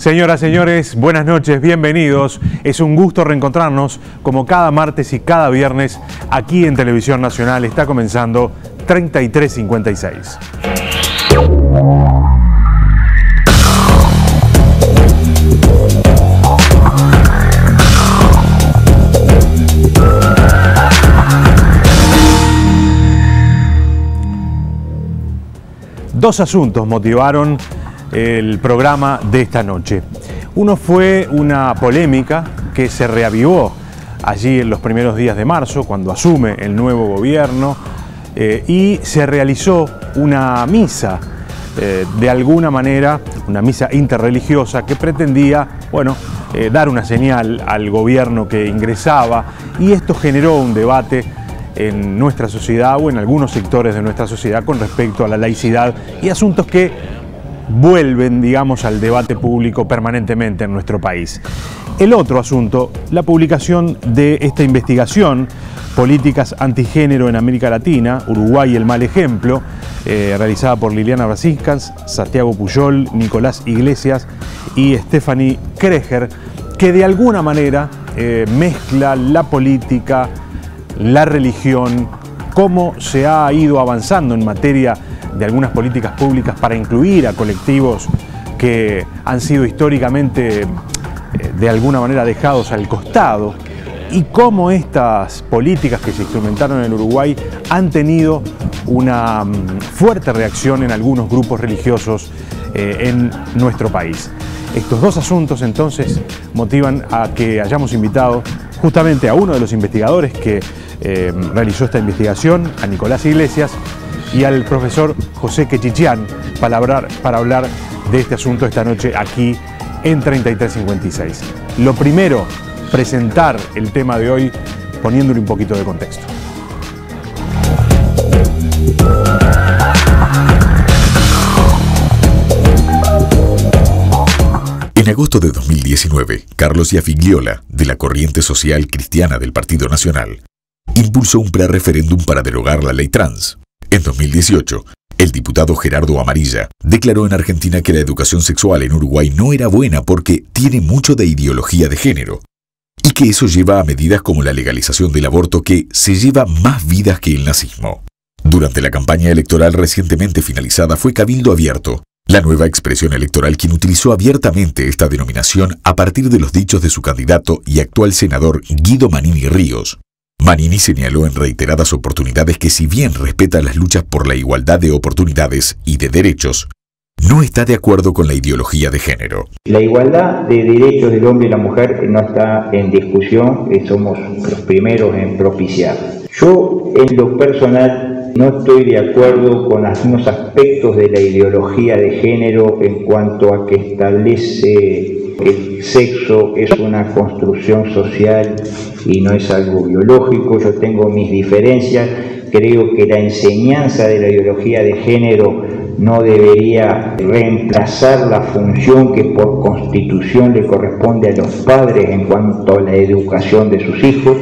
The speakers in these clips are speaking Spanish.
Señoras, señores, buenas noches, bienvenidos. Es un gusto reencontrarnos como cada martes y cada viernes aquí en Televisión Nacional. Está comenzando 3356. Dos asuntos motivaron el programa de esta noche. Uno fue una polémica que se reavivó allí en los primeros días de marzo, cuando asume el nuevo gobierno, y se realizó una misa, de alguna manera, una misa interreligiosa que pretendía, dar una señal al gobierno que ingresaba, y esto generó un debate en nuestra sociedad o en algunos sectores de nuestra sociedad con respecto a la laicidad y asuntos que vuelven, digamos, al debate público permanentemente en nuestro país. El otro asunto, la publicación de esta investigación, Políticas Antigénero en América Latina, Uruguay el mal ejemplo, realizada por Liliana Brasíscas, Santiago Pujol, Nicolás Iglesias y Stephanie Kreger, que de alguna manera mezcla la política, la religión, cómo se ha ido avanzando en materia de algunas políticas públicas para incluir a colectivos que han sido históricamente de alguna manera dejados al costado, y cómo estas políticas que se instrumentaron en Uruguay han tenido una fuerte reacción en algunos grupos religiosos en nuestro país. Estos dos asuntos entonces motivan a que hayamos invitado justamente a uno de los investigadores que realizó esta investigación, a Nicolás Iglesias, y al profesor José Quechichián para hablar de este asunto esta noche aquí en 3356. Lo primero, presentar el tema de hoy poniéndole un poquito de contexto. En agosto de 2019, Carlos Iafigliola, de la Corriente Social Cristiana del Partido Nacional, impulsó un prereferéndum para derogar la ley trans. En 2018, el diputado Gerardo Amarilla declaró en Argentina que la educación sexual en Uruguay no era buena porque tiene mucho de ideología de género, y que eso lleva a medidas como la legalización del aborto que se lleva más vidas que el nazismo. Durante la campaña electoral recientemente finalizada fue Cabildo Abierto, la nueva expresión electoral, quien utilizó abiertamente esta denominación a partir de los dichos de su candidato y actual senador Guido Manini Ríos. Manini señaló en reiteradas oportunidades que, si bien respeta las luchas por la igualdad de oportunidades y de derechos, no está de acuerdo con la ideología de género. La igualdad de derechos del hombre y la mujer no está en discusión, somos los primeros en propiciar. Yo, en lo personal, no estoy de acuerdo con algunos aspectos de la ideología de género en cuanto a que establece el sexo es una construcción social y no es algo biológico. Yo tengo mis diferencias, creo que la enseñanza de la ideología de género no debería reemplazar la función que por constitución le corresponde a los padres en cuanto a la educación de sus hijos.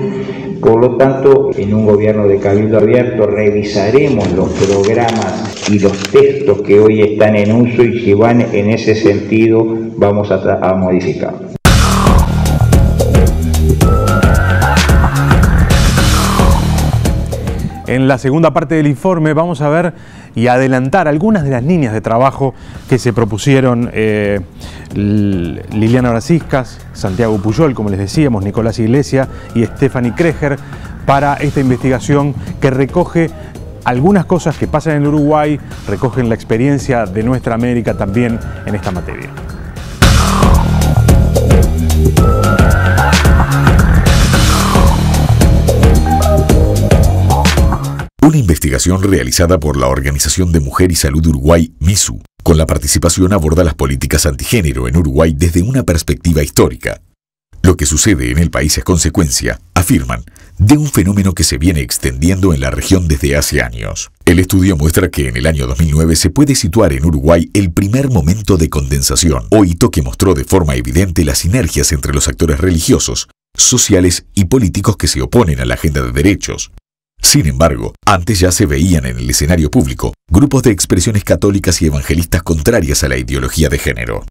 Por lo tanto, en un gobierno de Cabildo Abierto revisaremos los programas y los textos que hoy están en uso, y si van en ese sentido vamos a modificarlos. En la segunda parte del informe vamos a ver y adelantar algunas de las líneas de trabajo que se propusieron Liliana Brasíscas, Santiago Pujol, como les decíamos, Nicolás Iglesias y Stephanie Kreger, para esta investigación que recoge algunas cosas que pasan en Uruguay, recogen la experiencia de nuestra América también en esta materia. Una investigación realizada por la Organización de Mujer y Salud Uruguay, MISU, con la participación, aborda las políticas antigénero en Uruguay desde una perspectiva histórica. Lo que sucede en el país es consecuencia, afirman, de un fenómeno que se viene extendiendo en la región desde hace años. El estudio muestra que en el año 2009 se puede situar en Uruguay el primer momento de condensación, o hito que mostró de forma evidente las sinergias entre los actores religiosos, sociales y políticos que se oponen a la agenda de derechos. Sin embargo, antes ya se veían en el escenario público grupos de expresiones católicas y evangelistas contrarias a la ideología de género.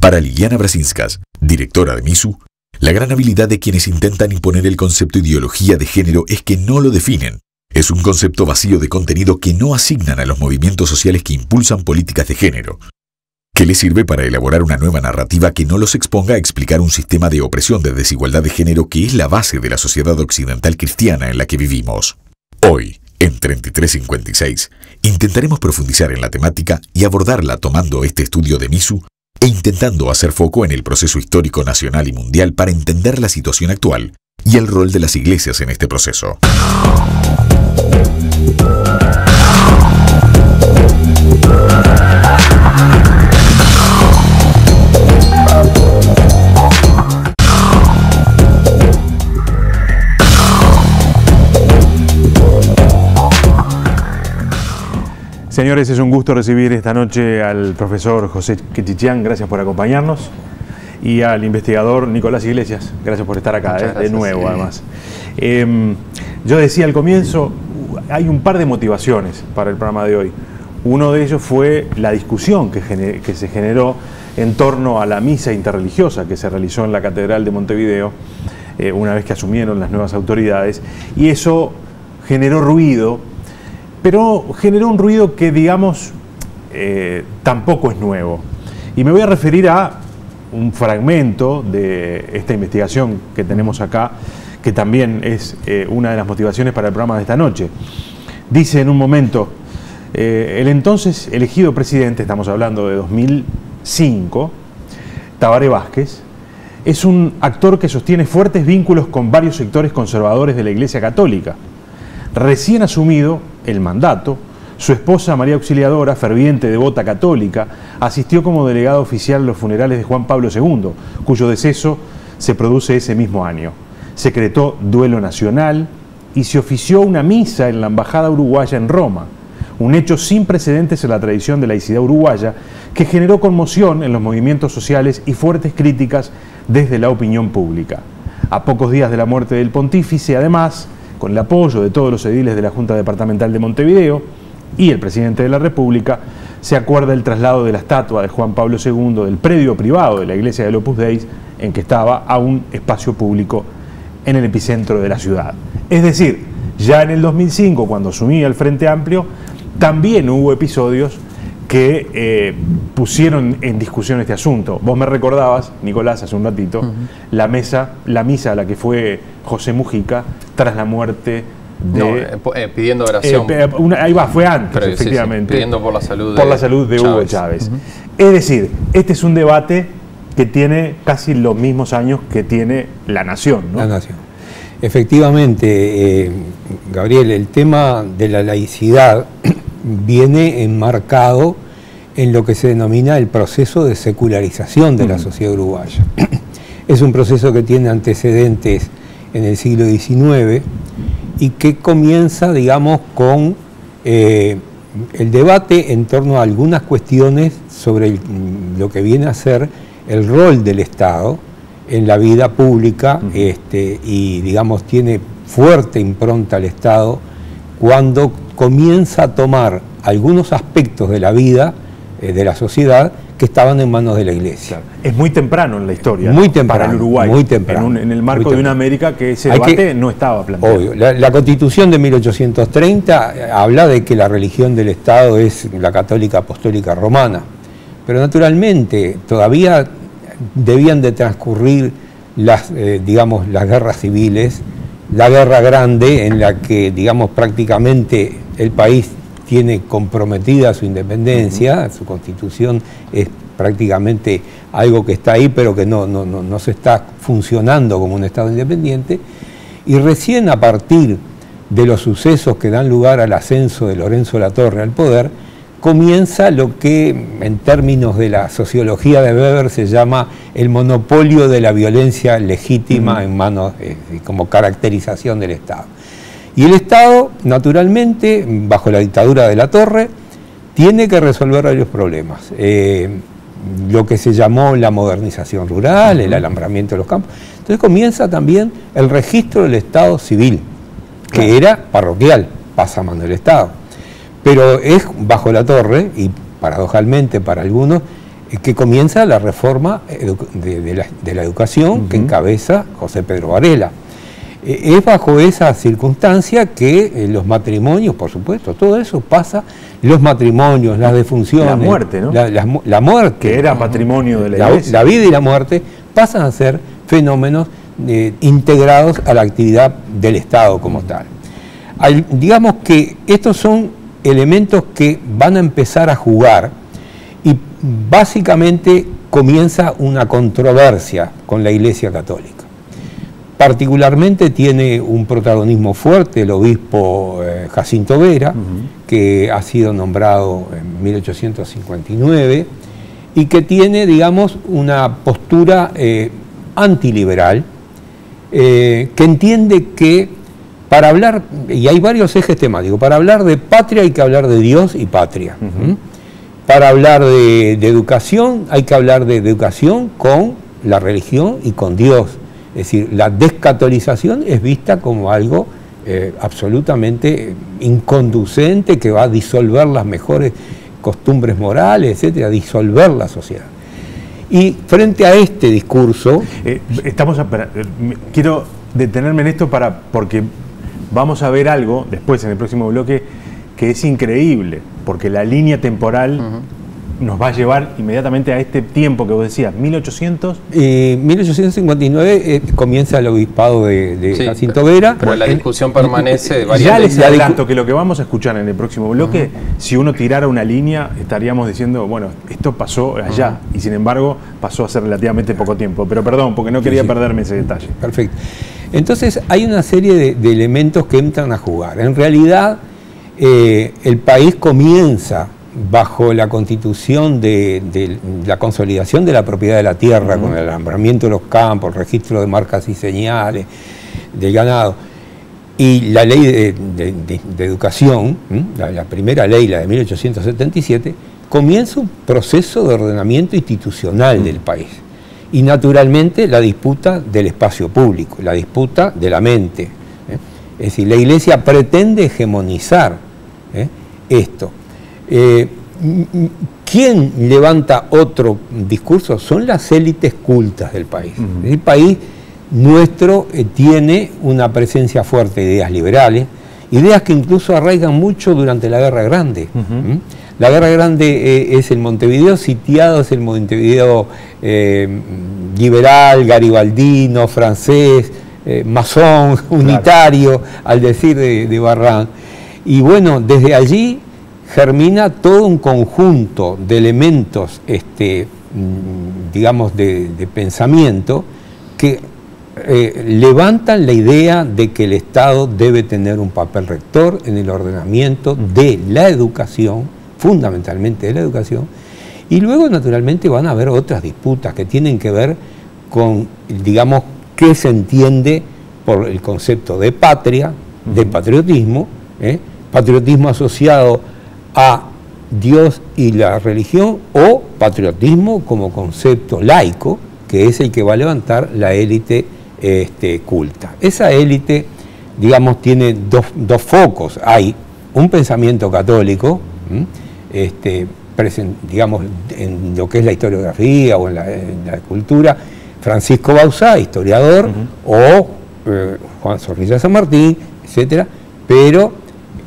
Para Liliana Brasinskas, directora de MISU, la gran habilidad de quienes intentan imponer el concepto ideología de género es que no lo definen. Es un concepto vacío de contenido que no asignan a los movimientos sociales que impulsan políticas de género. ¿Qué les sirve para elaborar una nueva narrativa que no los exponga a explicar un sistema de opresión de desigualdad de género que es la base de la sociedad occidental cristiana en la que vivimos? Hoy, en 3356, intentaremos profundizar en la temática y abordarla tomando este estudio de MISU e intentando hacer foco en el proceso histórico nacional y mundial para entender la situación actual y el rol de las iglesias en este proceso. Señores, es un gusto recibir esta noche al profesor José Quechichián, gracias por acompañarnos, y al investigador Nicolás Iglesias, gracias por estar acá, gracias, de nuevo, sí. Además. Yo decía al comienzo, hay un par de motivaciones para el programa de hoy. Uno de ellos fue la discusión que se generó en torno a la misa interreligiosa que se realizó en la Catedral de Montevideo, una vez que asumieron las nuevas autoridades, y eso generó ruido, pero generó un ruido que, digamos, tampoco es nuevo. Y me voy a referir a un fragmento de esta investigación que tenemos acá, que también es una de las motivaciones para el programa de esta noche. Dice en un momento, el entonces elegido presidente, estamos hablando de 2005, Tabaré Vázquez, es un actor que sostiene fuertes vínculos con varios sectores conservadores de la Iglesia Católica. Recién asumido el mandato, su esposa María Auxiliadora, ferviente devota católica, asistió como delegado oficial a los funerales de Juan Pablo II, cuyo deceso se produce ese mismo año. Se decretó duelo nacional y se ofició una misa en la Embajada Uruguaya en Roma, un hecho sin precedentes en la tradición de laicidad uruguaya que generó conmoción en los movimientos sociales y fuertes críticas desde la opinión pública. A pocos días de la muerte del pontífice, además, con el apoyo de todos los ediles de la Junta Departamental de Montevideo y el presidente de la República, se acuerda el traslado de la estatua de Juan Pablo II del predio privado de la iglesia del Opus Dei, en que estaba, a un espacio público en el epicentro de la ciudad. Es decir, ya en el 2005, cuando asumía el Frente Amplio, también hubo episodios que pusieron en discusión este asunto. Vos me recordabas, Nicolás, hace un ratito, la misa a la que fue José Mujica tras la muerte de... pidiendo oración. Ahí va, fue antes, pero, efectivamente. Sí, pidiendo por la salud de Hugo Chávez. Es decir, este es un debate que tiene casi los mismos años que tiene La Nación, ¿no? La Nación. Efectivamente, Gabriel, el tema de la laicidad viene enmarcado en lo que se denomina el proceso de secularización de la sociedad uruguaya. Es un proceso que tiene antecedentes en el siglo XIX y que comienza, digamos, con el debate en torno a algunas cuestiones sobre lo que viene a ser el rol del Estado en la vida pública, y, digamos, tiene fuerte impronta al Estado cuando comienza a tomar algunos aspectos de la vida de la sociedad que estaban en manos de la Iglesia. Claro. Es muy temprano en la historia, muy temprano, para el Uruguay, muy temprano, en el marco de una América que ese debate no estaba planteado. Obvio, la Constitución de 1830 habla de que la religión del Estado es la católica apostólica romana, pero naturalmente todavía debían de transcurrir digamos, las guerras civiles, la guerra grande en la que, digamos, prácticamente el país tiene comprometida su independencia, su constitución es prácticamente algo que está ahí, pero que no se está funcionando como un Estado independiente, y recién a partir de los sucesos que dan lugar al ascenso de Lorenzo Latorre al poder, comienza lo que en términos de la sociología de Weber se llama el monopolio de la violencia legítima en manos, como caracterización del Estado. Y el Estado, naturalmente, bajo la dictadura de Latorre, tiene que resolver varios problemas. Lo que se llamó la modernización rural, el alambramiento de los campos. Entonces comienza también el registro del Estado civil, que era parroquial, pasa a mano del Estado. Pero es bajo Latorre, y paradojalmente para algunos, que comienza la reforma de la educación que encabeza José Pedro Varela. Es bajo esa circunstancia que los matrimonios, por supuesto, todo eso pasa, los matrimonios, las defunciones, la muerte, ¿no? La muerte, que era patrimonio de la Iglesia. La vida y la muerte pasan a ser fenómenos integrados a la actividad del Estado como tal. Digamos que estos son elementos que van a empezar a jugar y básicamente comienza una controversia con la Iglesia Católica. Particularmente tiene un protagonismo fuerte el obispo Jacinto Vera, que ha sido nombrado en 1859 y que tiene, digamos, una postura antiliberal, que entiende que para hablar, y hay varios ejes temáticos, para hablar de patria hay que hablar de Dios y patria. Para hablar de educación hay que hablar de educación con la religión y con Dios. Es decir, la descatolización es vista como algo absolutamente inconducente que va a disolver las mejores costumbres morales, etcétera, a disolver la sociedad. Y frente a este discurso... quiero detenerme en esto porque vamos a ver algo después en el próximo bloque que es increíble, porque la línea temporal nos va a llevar inmediatamente a este tiempo que vos decías, 1800... 1859 comienza el obispado de Jacinto Vera. Pero la discusión permanece. Ya les adelanto que lo que vamos a escuchar en el próximo bloque, si uno tirara una línea, estaríamos diciendo, bueno, esto pasó allá, y sin embargo pasó hace relativamente poco tiempo. Pero perdón, porque no quería perderme ese detalle. Perfecto. Entonces hay una serie de elementos que entran a jugar. En realidad, el país comienza bajo la constitución de la consolidación de la propiedad de la tierra, con el alambramiento de los campos, el registro de marcas y señales del ganado, y la ley de educación, la primera ley, la de 1877, comienza un proceso de ordenamiento institucional del país. Y naturalmente la disputa del espacio público, la disputa de la mente. Es decir, la Iglesia pretende hegemonizar esto. ¿Quién levanta otro discurso? Son las élites cultas del país. El país nuestro tiene una presencia fuerte de ideas liberales, ideas que incluso arraigan mucho durante la Guerra Grande. La Guerra Grande es el Montevideo sitiado, es el Montevideo liberal, garibaldino, francés, masón, unitario, al decir de Barran. Y bueno, desde allí germina todo un conjunto de elementos, digamos, de pensamiento que levantan la idea de que el Estado debe tener un papel rector en el ordenamiento de la educación, fundamentalmente de la educación, y luego naturalmente van a haber otras disputas que tienen que ver con, digamos, qué se entiende por el concepto de patria, de patriotismo, patriotismo asociado a Dios y la religión, o patriotismo como concepto laico, que es el que va a levantar la élite culta. Esa élite, digamos, tiene dos focos. Hay un pensamiento católico, digamos, en lo que es la historiografía o en la cultura, Francisco Bauzá, historiador, o Juan Zorrilla San Martín, etcétera, pero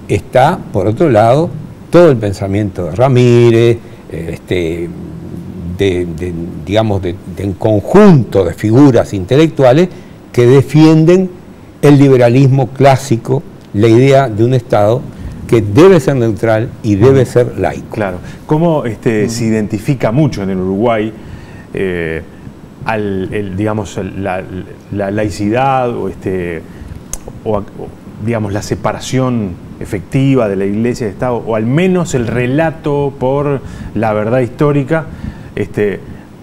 está, por otro lado, todo el pensamiento de Ramírez, digamos, de un conjunto de figuras intelectuales que defienden el liberalismo clásico, la idea de un Estado que debe ser neutral y debe ser laico. Claro. ¿Cómo se identifica mucho en el Uruguay digamos, la laicidad o digamos, la separación efectiva de la Iglesia y del Estado, o al menos el relato por la verdad histórica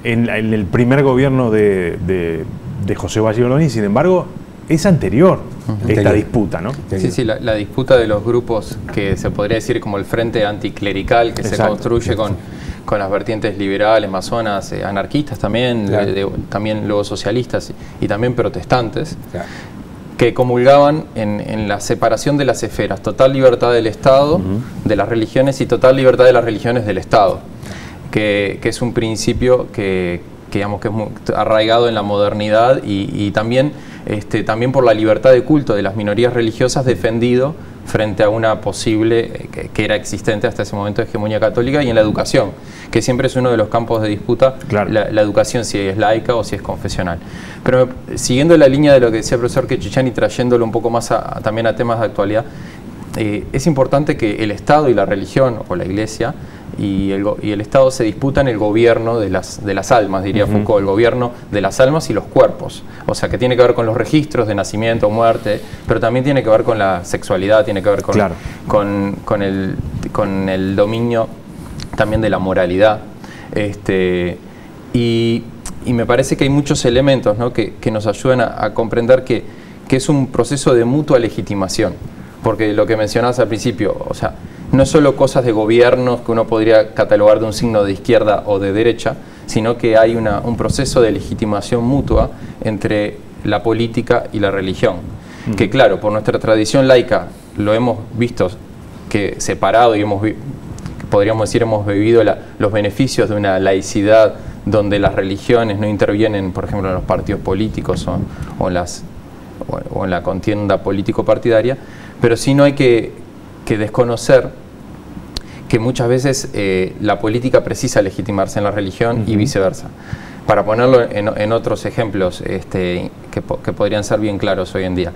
en el primer gobierno de José Valle Ordóñez? Sin embargo, es anterior esta disputa, ¿no? Sí, la disputa de los grupos que se podría decir como el frente anticlerical que se construye con las vertientes liberales, masonas, anarquistas también, también luego socialistas y también protestantes, que comulgaban en la separación de las esferas, total libertad del Estado, de las religiones, y total libertad de las religiones del Estado. que es un principio que digamos que es muy arraigado en la modernidad y también por la libertad de culto de las minorías religiosas, defendido frente a una posible, que era existente hasta ese momento, hegemonía católica, y en la educación, que siempre es uno de los campos de disputa, claro. la educación, si es laica o si es confesional. Pero siguiendo la línea de lo que decía el profesor Kechichán y trayéndolo un poco más también a temas de actualidad, es importante que el Estado y la religión, o la Iglesia, y el Estado se disputan el gobierno de las almas, diría Foucault, el gobierno de las almas y los cuerpos. O sea, que tiene que ver con los registros de nacimiento, muerte, pero también tiene que ver con la sexualidad, tiene que ver con, claro. con el dominio también de la moralidad. Y me parece que hay muchos elementos, ¿no?, que nos ayudan a comprender que es un proceso de mutua legitimación. Porque lo que mencionabas al principio, o sea, no es solo cosas de gobiernos que uno podría catalogar de un signo de izquierda o de derecha, sino que hay un proceso de legitimación mutua entre la política y la religión. Que claro, por nuestra tradición laica lo hemos visto que separado y podríamos decir hemos vivido los beneficios de una laicidad donde las religiones no intervienen, por ejemplo, en los partidos políticos o en la contienda político-partidaria, pero sí no hay que desconocer que muchas veces la política precisa legitimarse en la religión y viceversa. Para ponerlo en otros ejemplos que podrían ser bien claros hoy en día.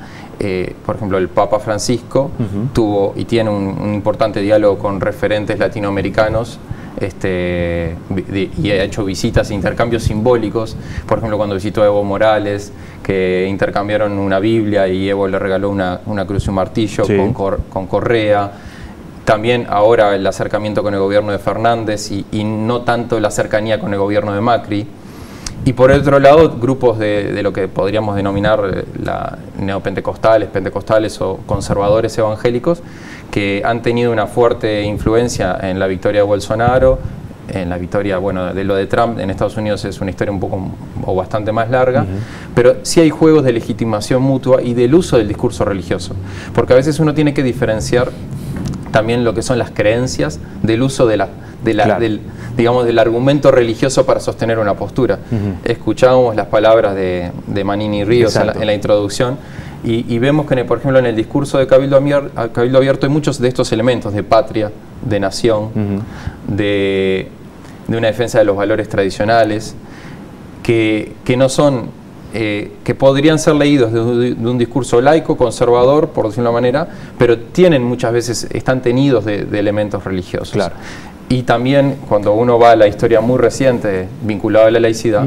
Por ejemplo, el Papa Francisco tuvo y tiene un importante diálogo con referentes latinoamericanos y ha hecho visitas e intercambios simbólicos. Por ejemplo, cuando visitó a Evo Morales, que intercambiaron una Biblia y Evo le regaló una cruz y un martillo, sí, con Correa. También ahora el acercamiento con el gobierno de Fernández y no tanto la cercanía con el gobierno de Macri. Y por otro lado, grupos de lo que podríamos denominar neopentecostales, pentecostales o conservadores evangélicos, que han tenido una fuerte influencia en la victoria de Bolsonaro, en la victoria, bueno, de lo de Trump. En Estados Unidos es una historia un poco o bastante más larga, pero sí hay juegos de legitimación mutua y del uso del discurso religioso, porque a veces uno tiene que diferenciar también lo que son las creencias del uso claro, del argumento religioso para sostener una postura. Escuchábamos las palabras de Manini Ríos en la introducción y vemos que, por ejemplo, en el discurso de Cabildo Abierto hay muchos de estos elementos de patria, de nación, de una defensa de los valores tradicionales, que no son... que podrían ser leídos de un discurso laico, conservador, por decirlo de una manera, pero muchas veces están tenidos de elementos religiosos. Claro. Y también, cuando uno va a la historia muy reciente vinculada a la laicidad,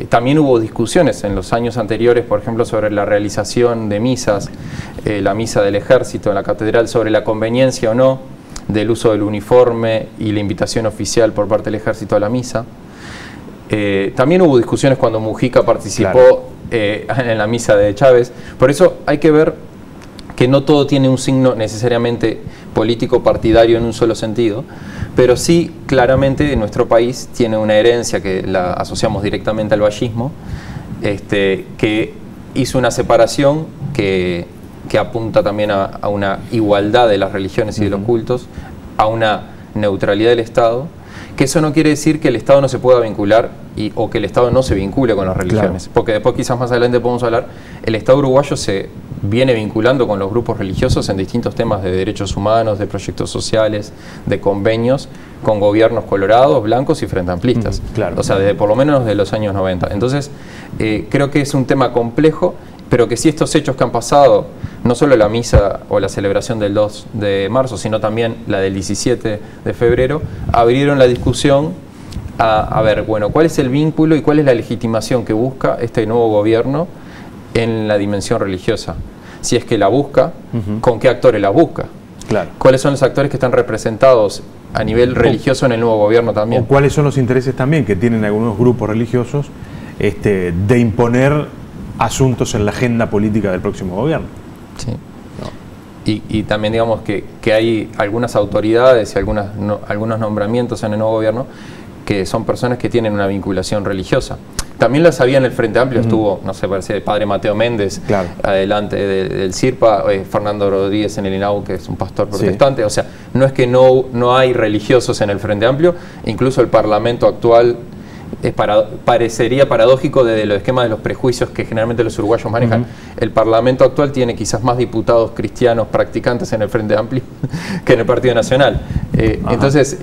también hubo discusiones en los años anteriores, por ejemplo, sobre la realización de misas, la misa del ejército en la catedral, sobre la conveniencia o no del uso del uniforme y la invitación oficial por parte del ejército a la misa. También hubo discusiones cuando Mujica participó en la misa de Chávez. Por eso hay que ver que no todo tiene un signo necesariamente político partidario en un solo sentido, pero sí claramente nuestro país tiene una herencia que la asociamos directamente al vallismo, que hizo una separación que apunta también a una igualdad de las religiones y de los cultos, a una neutralidad del Estado. Que eso no quiere decir que el Estado no se pueda vincular o que el Estado no se vincule con las religiones. Claro. Porque después quizás más adelante podemos hablar, el Estado uruguayo se viene vinculando con los grupos religiosos en distintos temas de derechos humanos, de proyectos sociales, de convenios, con gobiernos colorados, blancos y frente amplistas. Claro. O sea, desde por lo menos de los años 90. Entonces, creo que es un tema complejo, pero que sí estos hechos que han pasado, no solo la misa o la celebración del 2 de marzo, sino también la del 17 de febrero, abrieron la discusión a ver, bueno, cuál es el vínculo y cuál es la legitimación que busca este nuevo gobierno en la dimensión religiosa. Si es que la busca, ¿con qué actores la busca? Claro. ¿Cuáles son los actores que están representados a nivel religioso en el nuevo gobierno también? O cuáles son los intereses también que tienen algunos grupos religiosos de imponer asuntos en la agenda política del próximo gobierno. Sí. No. Y también digamos que hay algunas autoridades y algunos nombramientos en el nuevo gobierno que son personas que tienen una vinculación religiosa. También las había en el Frente Amplio, estuvo, no sé, parece el padre Mateo Méndez, adelante del CIRPA, Fernando Rodríguez en el INAU, que es un pastor protestante. O sea, no es que no hay religiosos en el Frente Amplio, incluso el Parlamento actual parecería paradójico desde los esquemas de los prejuicios que generalmente los uruguayos manejan. El Parlamento actual tiene quizás más diputados cristianos practicantes en el Frente Amplio que en el Partido Nacional. Entonces,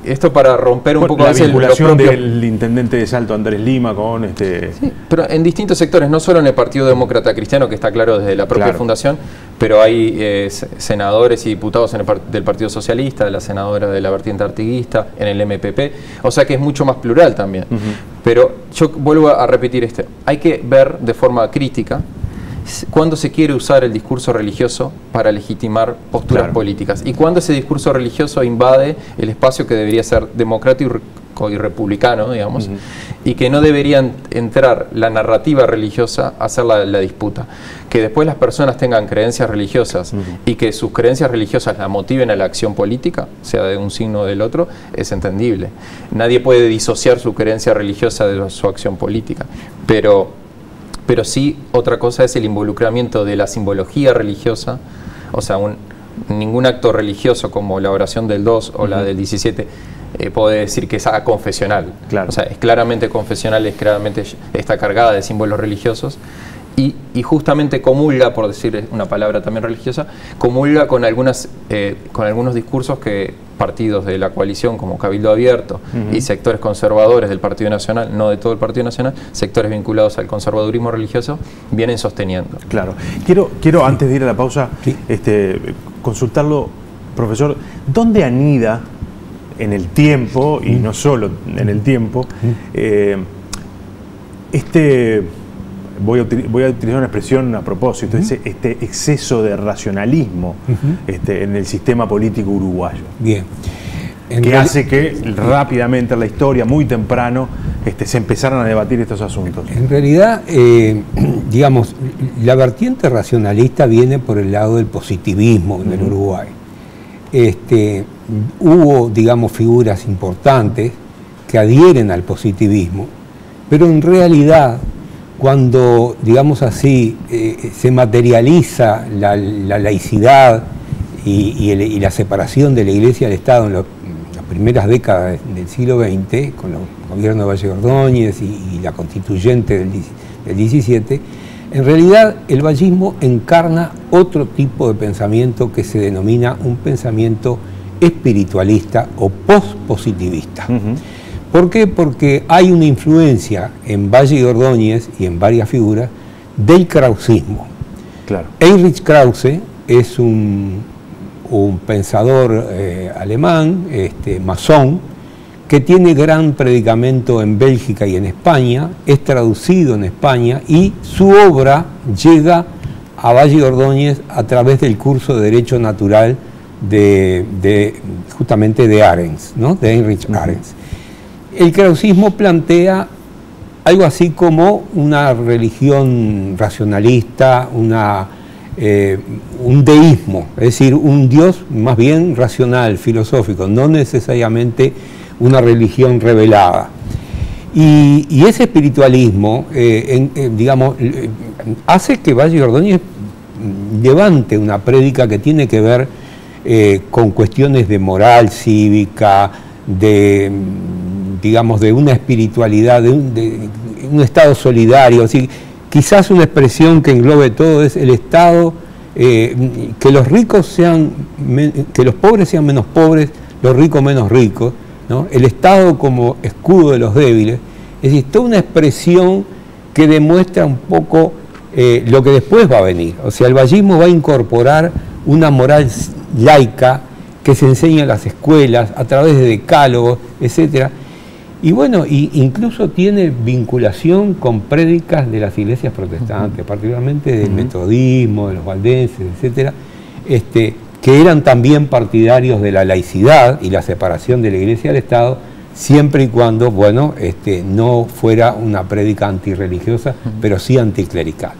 esto para romper un poco la vinculación del intendente de Salto, Andrés Lima, con Sí, pero en distintos sectores, no solo en el Partido Demócrata Cristiano, que está claro desde la propia fundación, pero hay senadores y diputados del Partido Socialista, de la senadora de la vertiente artiguista, en el MPP, o sea que es mucho más plural también. Pero yo vuelvo a repetir hay que ver de forma crítica cuándo se quiere usar el discurso religioso para legitimar posturas políticas y cuándo ese discurso religioso invade el espacio que debería ser democrático y republicano, digamos, y que no deberían entrar la narrativa religiosa a hacer la disputa. Que después las personas tengan creencias religiosas y que sus creencias religiosas la motiven a la acción política, sea de un signo o del otro, es entendible. Nadie puede disociar su creencia religiosa de su acción política, pero sí, otra cosa es el involucramiento de la simbología religiosa, o sea, ningún acto religioso como la oración del 2 o la del 17 puede decir que es confesional. O sea, es claramente confesional, claramente está cargada de símbolos religiosos y justamente comulga, por decir una palabra también religiosa, comulga con algunos discursos que partidos de la coalición como Cabildo Abierto y sectores conservadores del Partido Nacional, no de todo el Partido Nacional, sectores vinculados al conservadurismo religioso, vienen sosteniendo. Claro. Quiero antes de ir a la pausa, consultarlo, profesor, ¿dónde anida en el tiempo, y no solo en el tiempo, voy a utilizar una expresión a propósito, este exceso de racionalismo en el sistema político uruguayo? Bien. Que hace que rápidamente en la historia, muy temprano, se empezaran a debatir estos asuntos. En realidad, digamos, la vertiente racionalista viene por el lado del positivismo en el Uruguay. Hubo, digamos, figuras importantes que adhieren al positivismo, pero en realidad, cuando, digamos así, se materializa la laicidad y la separación de la Iglesia del Estado en las primeras décadas del siglo XX, con el gobierno de Valle Ordóñez y la constituyente del 17, en realidad el vallismo encarna otro tipo de pensamiento que se denomina un pensamiento espiritualista o post-positivista. ¿Por qué? Porque hay una influencia en Valle Ordóñez y en varias figuras del krausismo. Heinrich Krause es un pensador alemán, masón, que tiene gran predicamento en Bélgica y en España, es traducido en España y su obra llega a Valle Ordóñez a través del curso de Derecho Natural justamente de Arens, ¿no? De Heinrich Arens. El krausismo plantea algo así como una religión racionalista, un deísmo, es decir, un Dios más bien racional, filosófico, no necesariamente una religión revelada. Y ese espiritualismo, digamos, hace que Valle Ordóñez levante una prédica que tiene que ver con cuestiones de moral cívica, digamos, de una espiritualidad, de un Estado solidario. Así, quizás una expresión que englobe todo es el Estado, que los ricos que los pobres sean menos pobres, los ricos menos ricos, ¿no? El Estado como escudo de los débiles. Es decir, toda una expresión que demuestra un poco lo que después va a venir. O sea, el vallismo va a incorporar una moral laica que se enseña en las escuelas a través de decálogos, etcétera. Y bueno, incluso tiene vinculación con prédicas de las iglesias protestantes, particularmente del metodismo, de los valdenses, etcétera, que eran también partidarios de la laicidad y la separación de la iglesia del Estado, siempre y cuando, bueno, no fuera una prédica antirreligiosa, pero sí anticlerical.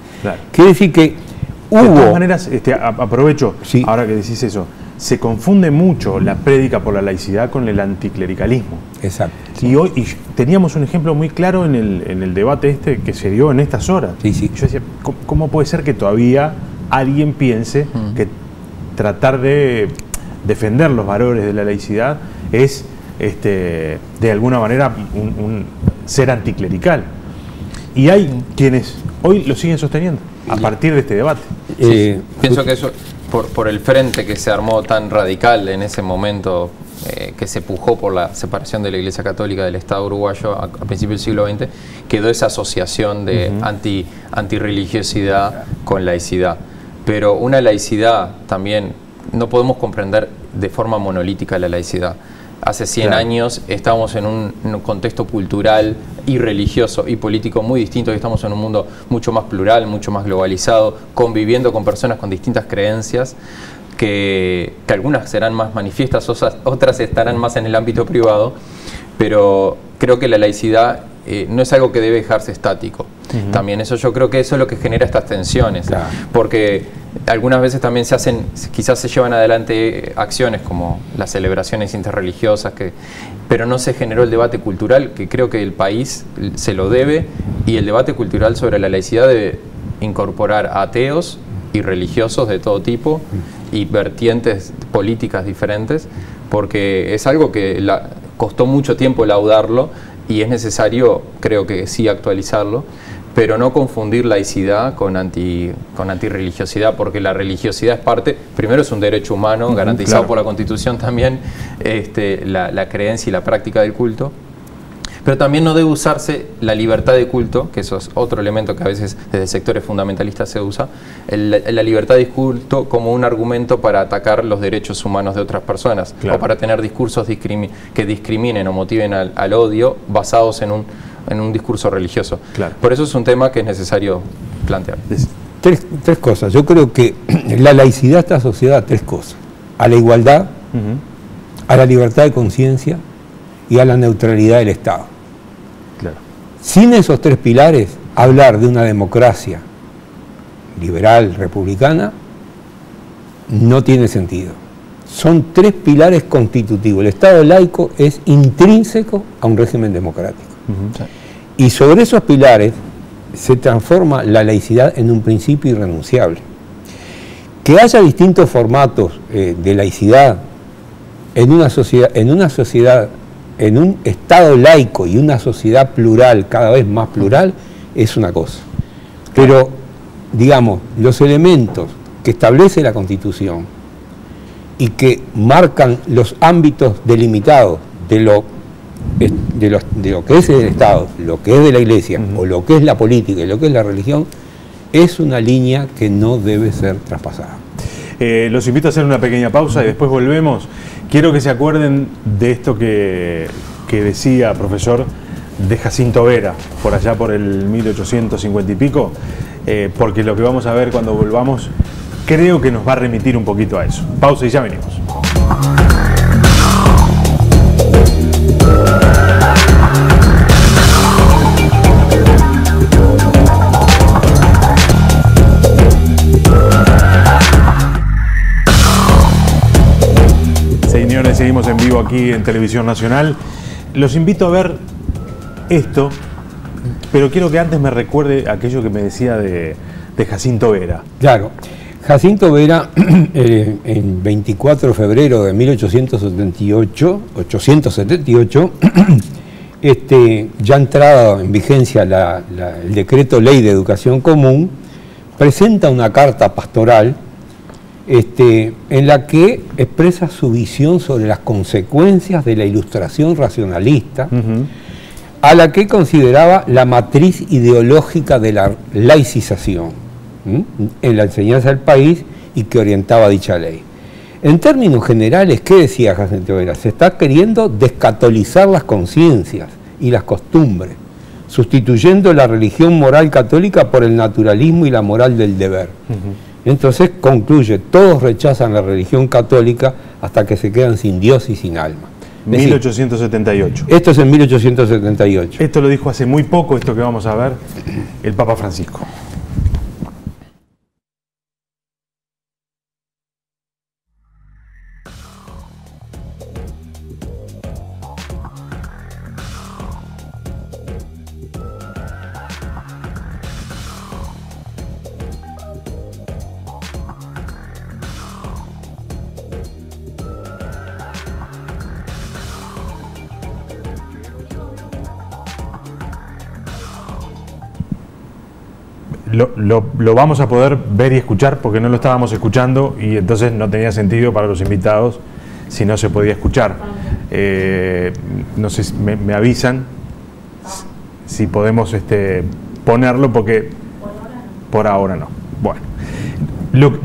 Quiere decir que hubo... De todas maneras, aprovecho, ahora que decís eso, se confunde mucho la prédica por la laicidad con el anticlericalismo. Exacto. Y hoy teníamos un ejemplo muy claro en el debate este que se dio en estas horas. Sí, sí. Yo decía, ¿cómo puede ser que todavía alguien piense que tratar de defender los valores de la laicidad es de alguna manera un ser anticlerical? Y hay quienes hoy lo siguen sosteniendo a partir de este debate. Pienso que eso, por el frente que se armó tan radical en ese momento, que se pujó por la separación de la Iglesia Católica del Estado uruguayo a principios del siglo XX, quedó esa asociación de antirreligiosidad con laicidad. Pero una laicidad también, no podemos comprender de forma monolítica la laicidad. Hace 100 años estábamos en un contexto cultural y religioso y político muy distinto, y estamos en un mundo mucho más plural, mucho más globalizado, conviviendo con personas con distintas creencias, que algunas serán más manifiestas, otras estarán más en el ámbito privado, pero creo que la laicidad no es algo que debe dejarse estático. También yo creo que eso es lo que genera estas tensiones, porque algunas veces también quizás se llevan adelante acciones como las celebraciones interreligiosas, pero no se generó el debate cultural que creo que el país se lo debe, y el debate cultural sobre la laicidad debe incorporar a ateos y religiosos de todo tipo y vertientes políticas diferentes, porque es algo que costó mucho tiempo laudarlo y es necesario, creo que sí, actualizarlo, pero no confundir laicidad con antirreligiosidad, porque la religiosidad es parte, primero es un derecho humano garantizado por la Constitución también, la creencia y la práctica del culto, pero también no debe usarse la libertad de culto, que eso es otro elemento que a veces desde sectores fundamentalistas se usa, la libertad de culto como un argumento para atacar los derechos humanos de otras personas, o para tener discursos que discriminen o motiven al odio basados en un discurso religioso. Por eso es un tema que es necesario plantear. Tres cosas. Yo creo que la laicidad está asociada a tres cosas: a la igualdad, a la libertad de conciencia y a la neutralidad del Estado. Sin esos tres pilares, hablar de una democracia liberal, republicana, no tiene sentido. Son tres pilares constitutivos. El Estado laico es intrínseco a un régimen democrático. Y sobre esos pilares se transforma la laicidad en un principio irrenunciable. Que haya distintos formatos de laicidad en una sociedad, en un Estado laico y una sociedad plural, cada vez más plural, es una cosa. Pero, digamos, los elementos que establece la Constitución y que marcan los ámbitos delimitados de lo que es el Estado, lo que es de la Iglesia, o lo que es la política y lo que es la religión, es una línea que no debe ser traspasada. Los invito a hacer una pequeña pausa y después volvemos. Quiero que se acuerden de esto que decía, profesor, de Jacinto Vera, por allá por el 1850 y pico, porque lo que vamos a ver cuando volvamos creo que nos va a remitir un poquito a eso. Pausa y ya venimos. Señores, seguimos en vivo aquí en Televisión Nacional. Los invito a ver esto, pero quiero que antes me recuerde aquello que me decía de Jacinto Vera. Claro, Jacinto Vera, en 24 de febrero de 1878, ya entrada en vigencia el decreto Ley de Educación Común, presenta una carta pastoral en la que expresa su visión sobre las consecuencias de la ilustración racionalista, a la que consideraba la matriz ideológica de la laicización en la enseñanza del país y que orientaba dicha ley. En términos generales, ¿qué decía Jacinto Vera? Se está queriendo descatolizar las conciencias y las costumbres, sustituyendo la religión moral católica por el naturalismo y la moral del deber. Entonces concluye, todos rechazan la religión católica hasta que se quedan sin Dios y sin alma. 1878. Esto es en 1878. Esto lo dijo hace muy poco, esto que vamos a ver, el Papa Francisco. lo vamos a poder ver y escuchar porque no lo estábamos escuchando y entonces no tenía sentido para los invitados si no se podía escuchar. No sé, me avisan si podemos ponerlo porque por ahora no. Bueno,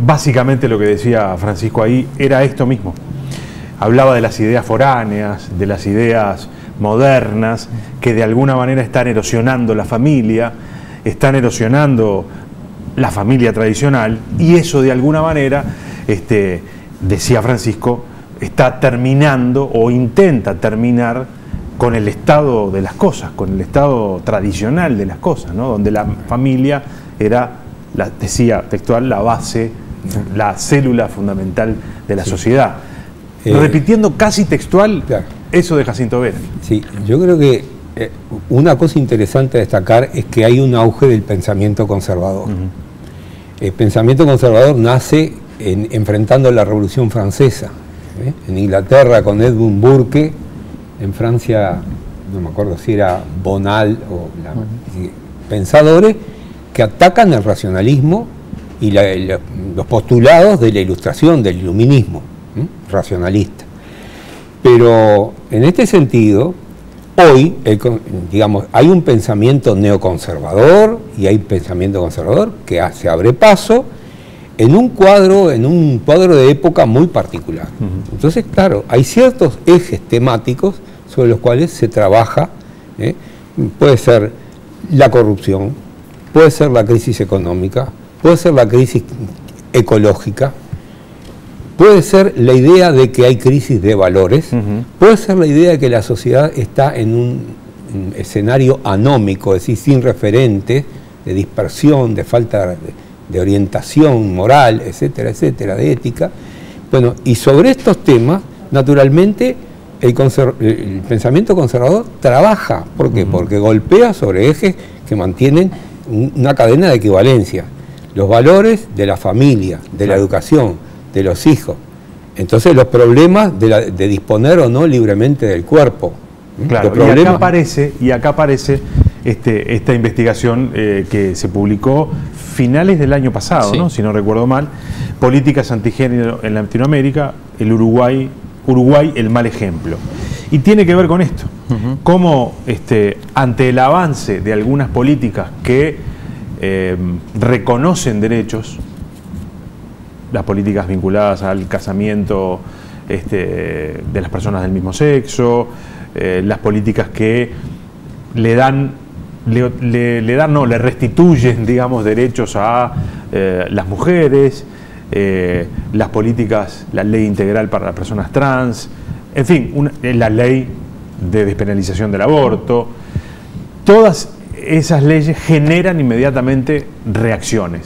básicamente lo que decía Francisco ahí era esto mismo. Hablaba de las ideas foráneas, de las ideas modernas que de alguna manera están erosionando la familia, están erosionando la familia tradicional y eso de alguna manera, decía Francisco, está terminando o intenta terminar con el estado de las cosas, con el estado tradicional de las cosas, ¿no? Donde la familia era, decía textual, la base, la célula fundamental de la sociedad. Repitiendo casi textual eso de Jacinto Vera. Sí, yo creo que una cosa interesante a destacar es que hay un auge del pensamiento conservador. El pensamiento conservador nace enfrentando la Revolución Francesa. En Inglaterra con Edmund Burke, en Francia, no me acuerdo si era Bonal o pensadores que atacan el racionalismo y los postulados de la Ilustración, del iluminismo racionalista. Pero en este sentido, hoy, digamos, hay un pensamiento neoconservador y hay pensamiento conservador que se abre paso en un cuadro de época muy particular. Entonces, claro, hay ciertos ejes temáticos sobre los cuales se trabaja. Puede ser la corrupción, puede ser la crisis económica, puede ser la crisis ecológica, puede ser la idea de que hay crisis de valores, puede ser la idea de que la sociedad está en un escenario anómico, es decir, sin referentes, de dispersión, de falta de orientación moral, etcétera, etcétera, de ética. Bueno, y sobre estos temas, naturalmente, el pensamiento conservador trabaja. ¿Por qué? Porque golpea sobre ejes que mantienen una cadena de equivalencia. Los valores de la familia, de la educación, de los hijos. Entonces los problemas de disponer o no libremente del cuerpo. Claro, y acá aparece esta investigación que se publicó finales del año pasado, ¿no? Si no recuerdo mal, políticas antigénero en Latinoamérica, el Uruguay el mal ejemplo. Y tiene que ver con esto, cómo ante el avance de algunas políticas que reconocen derechos, las políticas vinculadas al casamiento de las personas del mismo sexo, las políticas que le restituyen, digamos, derechos a las mujeres, las políticas, la ley integral para las personas trans, en fin, la ley de despenalización del aborto. Todas esas leyes generan inmediatamente reacciones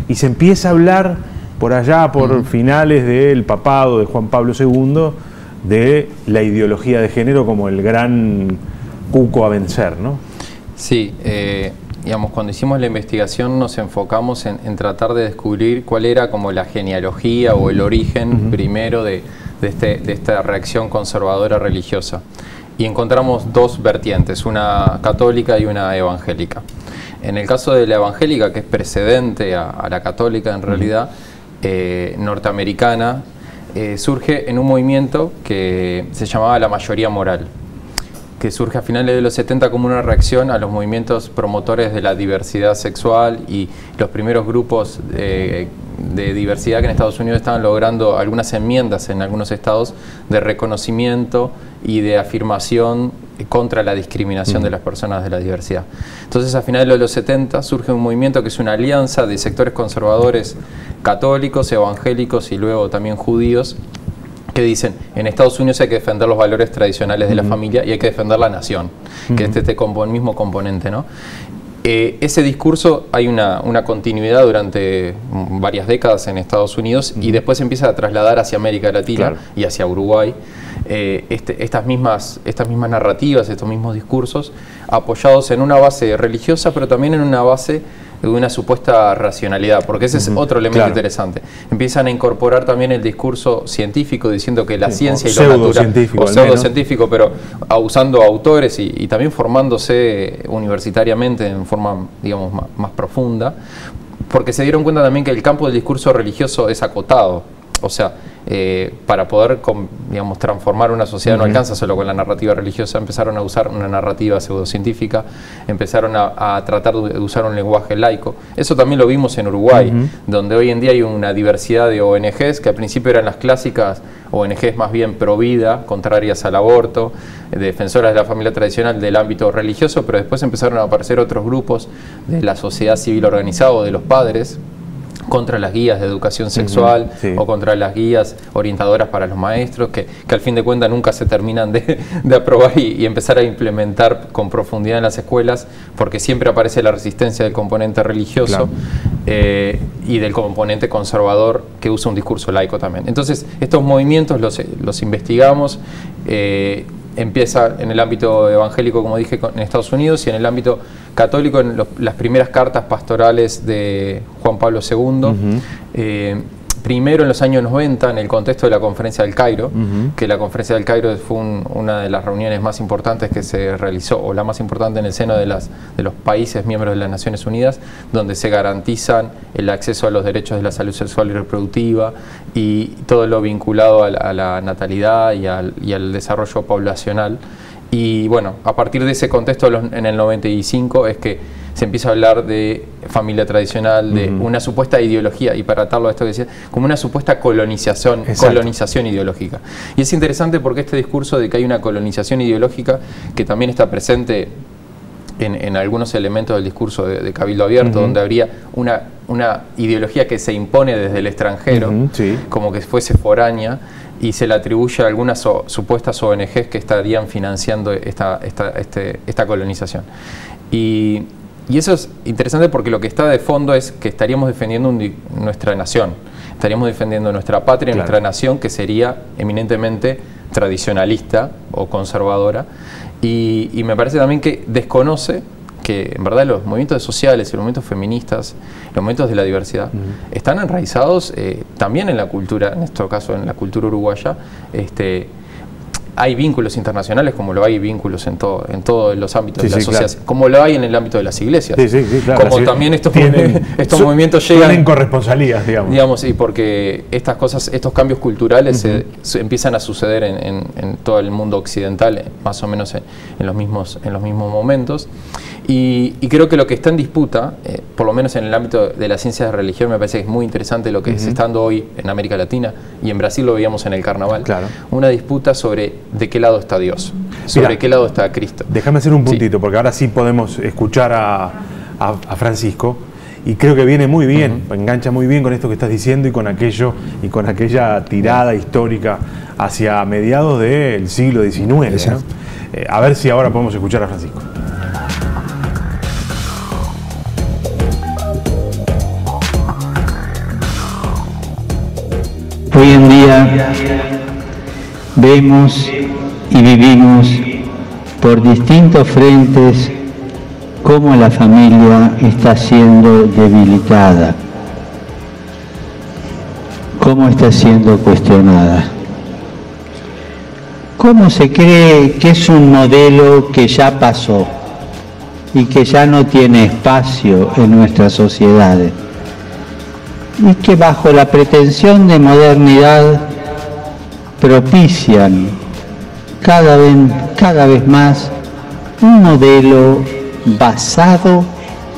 y se empieza a hablar por allá, por finales del papado de Juan Pablo II, de la ideología de género como el gran cuco a vencer, ¿no? Sí, digamos, cuando hicimos la investigación nos enfocamos en tratar de descubrir cuál era como la genealogía o el origen primero de esta reacción conservadora religiosa. Y encontramos dos vertientes, una católica y una evangélica. En el caso de la evangélica, que es precedente a la católica en realidad, norteamericana, surge en un movimiento que se llamaba la mayoría moral, que surge a finales de los 70 como una reacción a los movimientos promotores de la diversidad sexual y los primeros grupos de diversidad que en Estados Unidos estaban logrando algunas enmiendas en algunos estados de reconocimiento y de afirmación contra la discriminación de las personas de la diversidad. Entonces, a finales de los 70 surge un movimiento que es una alianza de sectores conservadores católicos, evangélicos y luego también judíos, que dicen, en Estados Unidos hay que defender los valores tradicionales de la familia y hay que defender la nación, que es este mismo componente, ¿no? Ese discurso hay una continuidad durante varias décadas en Estados Unidos y después se empieza a trasladar hacia América Latina y hacia Uruguay. Estas mismas narrativas, estos mismos discursos, apoyados en una base religiosa, pero también en una base de una supuesta racionalidad, porque ese es otro elemento interesante. Empiezan a incorporar también el discurso científico, diciendo que la ciencia y lo natural, o pseudocientífico, pero usando autores y también formándose universitariamente en forma, digamos, más profunda, porque se dieron cuenta también que el campo del discurso religioso es acotado. O sea, para poder, digamos, transformar una sociedad no alcanza solo con la narrativa religiosa. Empezaron a usar una narrativa pseudocientífica, empezaron a tratar de usar un lenguaje laico. Eso también lo vimos en Uruguay, donde hoy en día hay una diversidad de ONGs que al principio eran las clásicas ONGs más bien pro vida, contrarias al aborto, defensoras de la familia tradicional del ámbito religioso, pero después empezaron a aparecer otros grupos de la sociedad civil organizada o de los padres, contra las guías de educación sexual o contra las guías orientadoras para los maestros, que al fin de cuentas nunca se terminan de aprobar y empezar a implementar con profundidad en las escuelas, porque siempre aparece la resistencia del componente religioso y del componente conservador que usa un discurso laico también. Entonces, estos movimientos los investigamos. Empieza en el ámbito evangélico, como dije, en Estados Unidos, y en el ámbito católico, en las primeras cartas pastorales de Juan Pablo II. Primero en los años 90, en el contexto de la Conferencia del Cairo, que la Conferencia del Cairo fue una de las reuniones más importantes que se realizó, o la más importante en el seno de los países miembros de las Naciones Unidas, donde se garantizan el acceso a los derechos de la salud sexual y reproductiva y todo lo vinculado a la natalidad y al desarrollo poblacional. Y bueno, a partir de ese contexto, en el 95, es que se empieza a hablar de familia tradicional, de una supuesta ideología, y para atarlo a esto que decía, como una supuesta colonización ideológica. Y es interesante porque este discurso de que hay una colonización ideológica, que también está presente en algunos elementos del discurso de Cabildo Abierto, donde habría una ideología que se impone desde el extranjero, como que fuese foránea, y se le atribuye a algunas supuestas ONGs que estarían financiando esta colonización. Y eso es interesante porque lo que está de fondo es que estaríamos defendiendo nuestra nación, estaríamos defendiendo nuestra patria, nuestra nación, que sería eminentemente tradicionalista o conservadora, y me parece también que desconoce que en verdad los movimientos sociales y los movimientos feministas, los movimientos de la diversidad, están enraizados también en la cultura, en este caso en la cultura uruguaya. Hay vínculos internacionales, como lo hay vínculos en todos los ámbitos de la sociedad, como lo hay en el ámbito de las iglesias. Claro, como también estos movimientos llegan en corresponsalías, digamos. Y porque estas cosas, estos cambios culturales se empiezan a suceder en todo el mundo occidental, más o menos en los mismos momentos. Y creo que lo que está en disputa, por lo menos en el ámbito de la ciencia de religión, me parece que es muy interesante lo que se está dando hoy en América Latina, y en Brasil lo veíamos en el carnaval, una disputa sobre de qué lado está Dios, sobre qué lado está Cristo. Déjame hacer un puntito, porque ahora sí podemos escuchar a Francisco, y creo que viene muy bien, engancha muy bien con esto que estás diciendo y con aquella tirada histórica hacia mediados del siglo XIX, ¿no? A ver si ahora podemos escuchar a Francisco. Hoy en día vemos y vivimos por distintos frentes cómo la familia está siendo debilitada, cómo está siendo cuestionada, cómo se cree que es un modelo que ya pasó y que ya no tiene espacio en nuestras sociedades, y que bajo la pretensión de modernidad propician cada vez más un modelo basado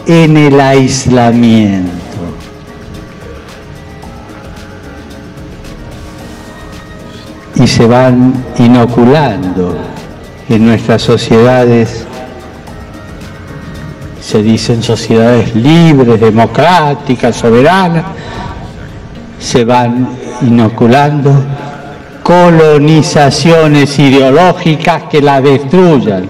en el aislamiento. Y se van inoculando en nuestras sociedades, se dicen sociedades libres, democráticas, soberanas, se van inoculando colonizaciones ideológicas que la destruyan,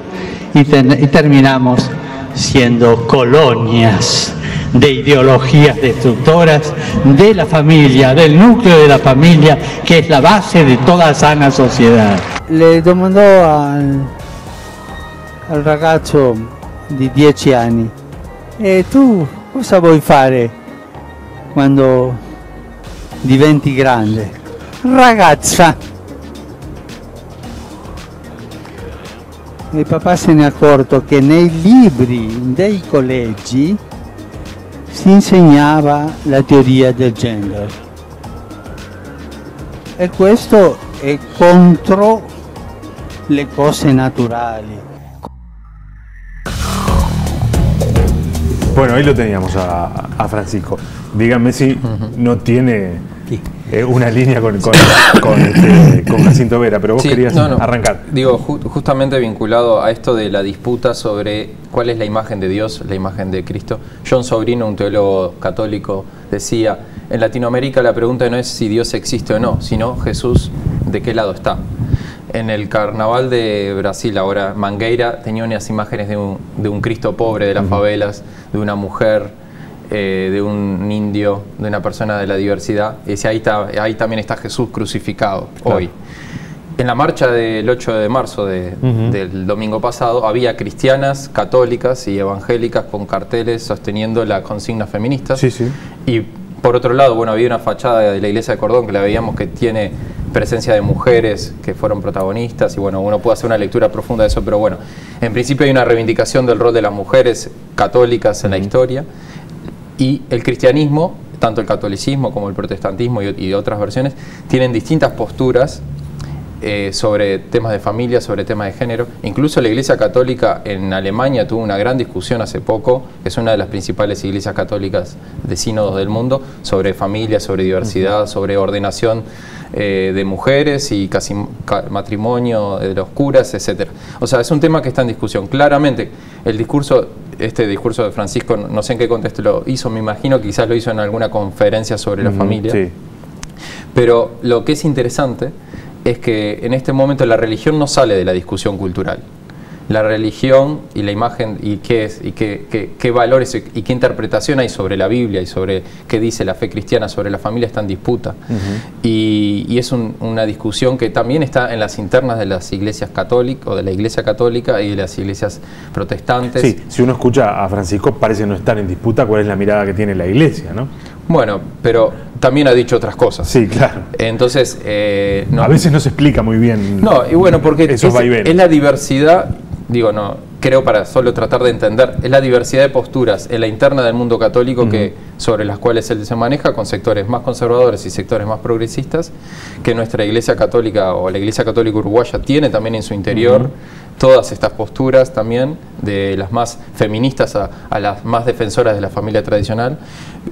y terminamos siendo colonias de ideologías destructoras de la familia, del núcleo de la familia, que es la base de toda sana sociedad. Le domandò al ragazzo di 10 anni: e tu cosa vuoi fare quando diventi grande? Ragazza! Il papà se n'è accorto che nei libri dei collegi si insegnava la teoria del gender. E questo è contro le cose naturali. Bueno, ahí lo teníamos a Francisco. Díganme si no tiene una línea con Jacinto Vera, pero vos querías arrancar. Digo, justamente vinculado a esto de la disputa sobre cuál es la imagen de Dios, la imagen de Cristo. John Sobrino, un teólogo católico, decía, en Latinoamérica la pregunta no es si Dios existe o no, sino Jesús, ¿de qué lado está? En el carnaval de Brasil, ahora Mangueira, tenía unas imágenes de un Cristo pobre de las favelas, de una mujer, de un indio, de una persona de la diversidad. Y decía, ahí también está Jesús crucificado hoy. En la marcha del 8 de marzo del domingo pasado, había cristianas, católicas y evangélicas con carteles sosteniendo las consignas feministas. Sí, sí. Y por otro lado, bueno, había una fachada de la iglesia de Cordón que la veíamos que tiene presencia de mujeres que fueron protagonistas, y bueno, uno puede hacer una lectura profunda de eso, pero bueno, en principio hay una reivindicación del rol de las mujeres católicas en la historia, y el cristianismo, tanto el catolicismo como el protestantismo y otras versiones, tienen distintas posturas sobre temas de familia, sobre temas de género. Incluso la Iglesia Católica en Alemania tuvo una gran discusión hace poco, es una de las principales iglesias católicas de sínodos del mundo, sobre familia, sobre diversidad, sobre ordenación de mujeres y casi matrimonio de los curas, etc. O sea, es un tema que está en discusión. Claramente, este discurso de Francisco, no sé en qué contexto lo hizo, me imagino que quizás lo hizo en alguna conferencia sobre la familia. Sí. Pero lo que es interesante es que en este momento la religión no sale de la discusión cultural. La religión y la imagen y qué es y qué valores y qué interpretación hay sobre la Biblia y sobre qué dice la fe cristiana sobre la familia está en disputa. Y es una discusión que también está en las internas de las iglesias católicas o de la Iglesia Católica y de las iglesias protestantes. Sí, si uno escucha a Francisco parece no estar en disputa cuál es la mirada que tiene la Iglesia, ¿no? Bueno, pero también ha dicho otras cosas. Sí, claro. Entonces, a veces no se explica muy bien. No, y bueno, porque es la diversidad, digo, no, creo para solo tratar de entender, es la diversidad de posturas en la interna del mundo católico sobre las cuales él se maneja, con sectores más conservadores y sectores más progresistas, que nuestra Iglesia Católica o la Iglesia Católica Uruguaya tiene también en su interior. Todas estas posturas también, de las más feministas a las más defensoras de la familia tradicional.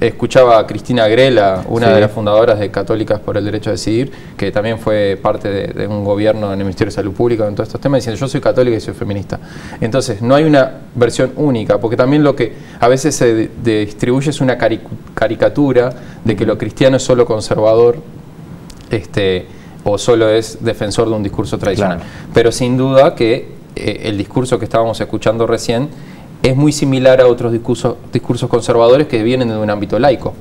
Escuchaba a Cristina Grela, una de las fundadoras de Católicas por el Derecho a Decidir, que también fue parte de un gobierno en el Ministerio de Salud Pública en todos estos temas, diciendo yo soy católica y soy feminista. Entonces no hay una versión única, porque también lo que a veces se distribuye es una caricatura de que lo cristiano es solo conservador, o solo es defensor de un discurso tradicional. Claro. Pero sin duda que el discurso que estábamos escuchando recién es muy similar a otros discursos conservadores que vienen de un ámbito laico.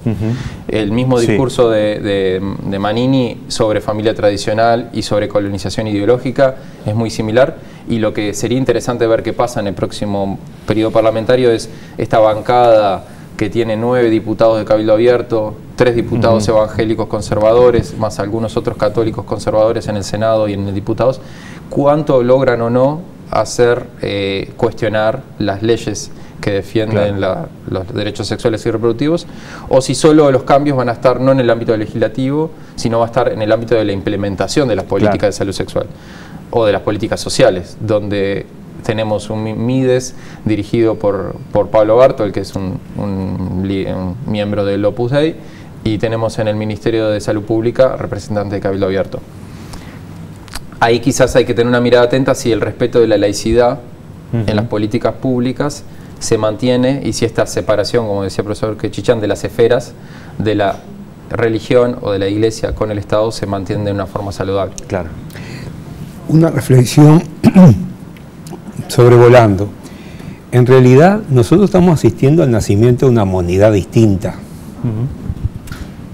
El mismo discurso de Manini sobre familia tradicional y sobre colonización ideológica es muy similar, y lo que sería interesante ver qué pasa en el próximo periodo parlamentario es esta bancada que tiene 9 diputados de Cabildo Abierto, 3 diputados evangélicos conservadores, más algunos otros católicos conservadores en el Senado y en el Diputados, cuánto logran o no hacer cuestionar las leyes que defienden los derechos sexuales y reproductivos, o si solo los cambios van a estar no en el ámbito legislativo, sino va a estar en el ámbito de la implementación de las políticas de salud sexual o de las políticas sociales, donde tenemos un MIDES dirigido por Pablo Bartol, que es un miembro del Opus Dei, y tenemos en el Ministerio de Salud Pública representante de Cabildo Abierto. Ahí quizás hay que tener una mirada atenta si el respeto de la laicidad en las políticas públicas se mantiene, y si esta separación, como decía el profesor Quechichán, de las esferas de la religión o de la Iglesia con el Estado se mantiene de una forma saludable. Claro. Una reflexión sobrevolando. En realidad, nosotros estamos asistiendo al nacimiento de una humanidad distinta.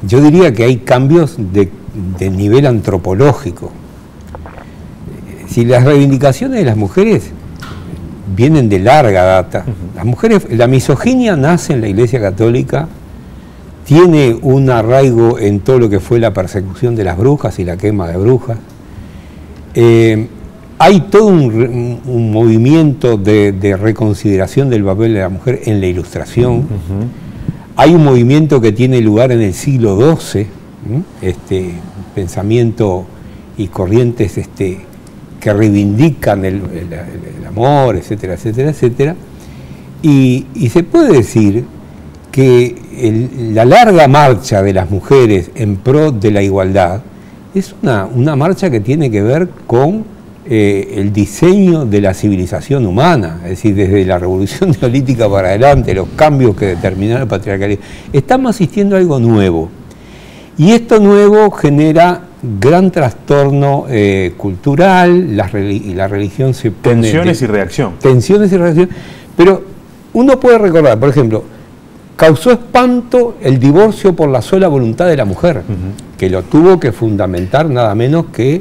Yo diría que hay cambios de nivel antropológico. Si las reivindicaciones de las mujeres vienen de larga data. Las mujeres, la misoginia nace en la Iglesia Católica, tiene un arraigo en todo lo que fue la persecución de las brujas y la quema de brujas. Hay todo un movimiento de reconsideración del papel de la mujer en la Ilustración. Hay un movimiento que tiene lugar en el siglo XII, pensamiento y corrientes que reivindican el amor, etcétera, etcétera, etcétera. Y se puede decir que la larga marcha de las mujeres en pro de la igualdad es una marcha que tiene que ver con el diseño de la civilización humana, es decir, desde la revolución neolítica para adelante, los cambios que determinaron el patriarcalismo. Estamos asistiendo a algo nuevo, y esto nuevo genera gran trastorno cultural, y la religión se pone... Tensiones y reacción. Tensiones y reacción, pero uno puede recordar, por ejemplo, causó espanto el divorcio por la sola voluntad de la mujer, que lo tuvo que fundamentar nada menos que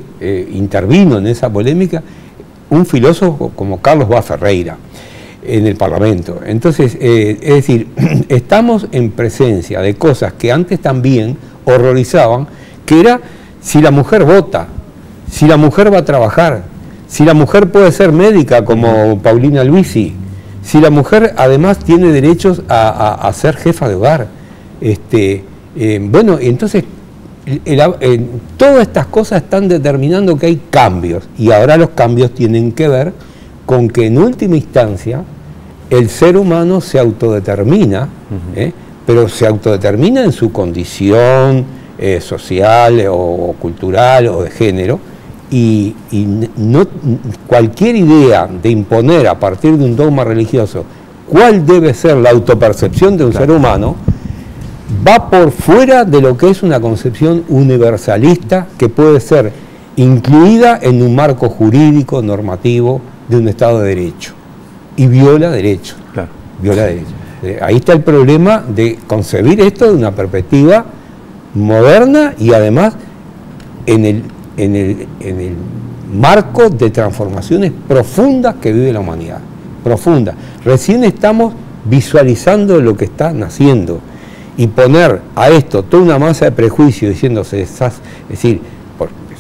intervino en esa polémica un filósofo como Carlos Vaz Ferreira en el Parlamento. Entonces, es decir, estamos en presencia de cosas que antes también horrorizaban, que era si la mujer vota, si la mujer va a trabajar, si la mujer puede ser médica como Paulina Luisi, si la mujer además tiene derechos a ser jefa de hogar. Bueno, entonces todas estas cosas están determinando que hay cambios, y ahora los cambios tienen que ver con que en última instancia el ser humano se autodetermina, pero se autodetermina en su condición social o cultural o de género, y no, cualquier idea de imponer a partir de un dogma religioso cuál debe ser la autopercepción de un ser humano va por fuera de lo que es una concepción universalista que puede ser incluida en un marco jurídico normativo de un Estado de Derecho, y viola derechos. Claro. Viola derechos. Ahí está el problema de concebir esto de una perspectiva moderna y además en el marco de transformaciones profundas que vive la humanidad, profundas. Recién estamos visualizando lo que está naciendo, y poner a esto toda una masa de prejuicios diciéndose, es decir,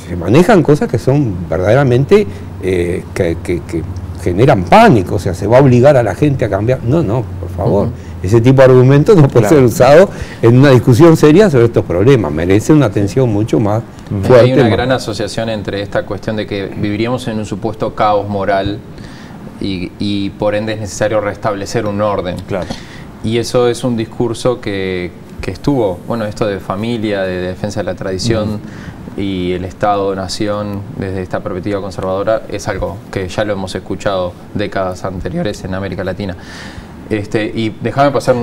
se manejan cosas que son verdaderamente que generan pánico, o sea, se va a obligar a la gente a cambiar. No, por favor. Ese tipo de argumentos no puede ser usado en una discusión seria sobre estos problemas, merece una atención mucho más fuerte. Hay una gran asociación entre esta cuestión de que viviríamos en un supuesto caos moral y por ende es necesario restablecer un orden. Claro. Y eso es un discurso que estuvo, bueno, esto de familia, de defensa de la tradición y el Estado-nación desde esta perspectiva conservadora es algo que ya lo hemos escuchado décadas anteriores en América Latina. Y déjame pasar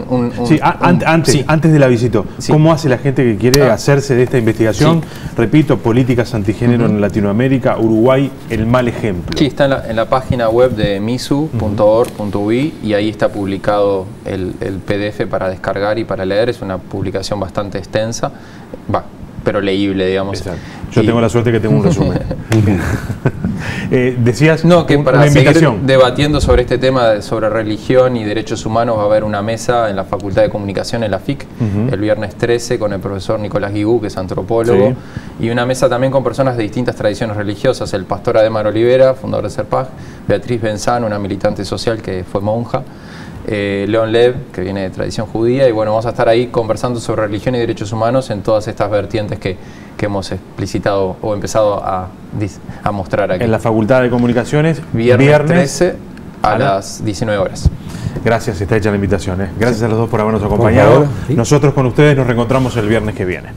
antes de la visita, ¿cómo hace la gente que quiere hacerse de esta investigación? Repito, políticas antigénero en Latinoamérica, Uruguay, el mal ejemplo. Sí, está en la página web de misu.org.ui y ahí está publicado el PDF para descargar y para leer. Es una publicación bastante extensa, pero leíble, digamos. Exacto. Yo tengo la suerte que tengo un resumen. Decías que para seguir debatiendo sobre este tema, sobre religión y derechos humanos, va a haber una mesa en la Facultad de Comunicación, en la FIC, el viernes 13, con el profesor Nicolás Guigú, que es antropólogo, y una mesa también con personas de distintas tradiciones religiosas, el pastor Ademar Olivera, fundador de Serpaj, Beatriz Benzano, una militante social que fue monja, León Lev, que viene de tradición judía, y bueno, vamos a estar ahí conversando sobre religión y derechos humanos en todas estas vertientes que hemos explicitado o empezado a mostrar aquí. En la Facultad de Comunicaciones, viernes 13 a las 19 horas. Gracias, está hecha la invitación. Gracias a los dos por habernos acompañado. Nosotros con ustedes nos reencontramos el viernes que viene.